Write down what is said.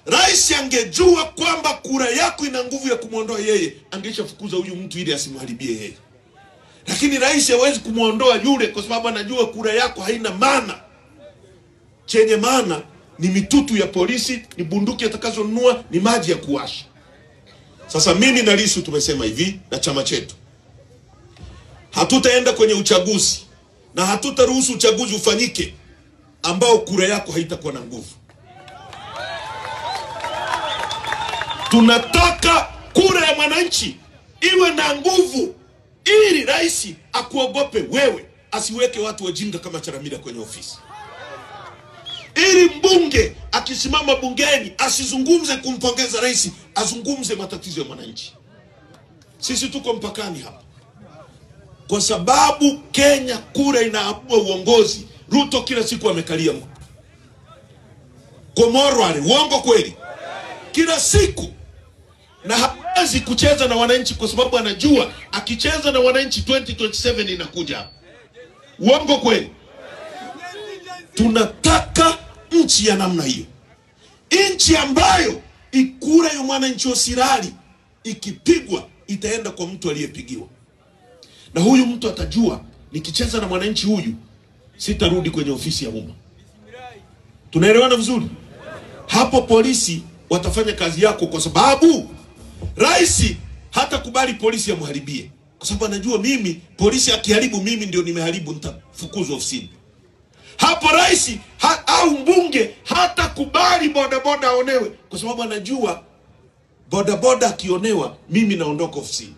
Rais angejua kwamba kura yako ina nguvu ya kumuondoa yeye, angeshafukuza huyu mtu ili asimharibie yeye. Lakini rais hawezi kumuondoa yule kwa sababu anajua kura yako haina maana. Chenye maana ni mitutu ya polisi, ni bunduki atakazonunua, ni maji ya kuwasha. Sasa mimi na Lissu tumesema hivi na chama chetu, hatutaenda kwenye uchaguzi na hatutaruhusu uchaguzi ufanyike ambao kura yako haitakuwa na nguvu. Tunataka kura ya mwananchi iwe na nguvu, ili rais akuogope wewe, asiweke watu wajinga kama Charamila kwenye ofisi. Ili mbunge akisimama bungeni asizungumze kumpongeza rais, azungumze matatizo ya mwananchi. Sisi tuko mpakani hapa. Kwa sababu Kenya kura inaamua uongozi. Ruto kila siku amekalia mtu. Komorwale, uongo kweli? Kila siku. Na hawezi kucheza na wananchi kwa sababu anajua akicheza na wananchi 2027 inakuja. Uongo kweli? Tunataka nchi ya namna hiyo. Nchi ambayo ikura ya mwananchi Osirali ikipigwa itaenda kwa mtu aliyepigiwa. Na huyu mtu atajua nikicheza na mwananchi huyu sitarudi kwenye ofisi ya umma. Tunaelewana vizuri? Hapo polisi watafanya kazi yako kwa sababu rais hata kubali polisi amharibie. Kwa sababu anajua mimi polisi akiharibu mimi ndio nimeharibu, nitafukuzwa ofisini. Hapo rais au mbunge hata kubali bodaboda aonewe kwa sababu anajua bodaboda akionewa mimi naondoka ofisini.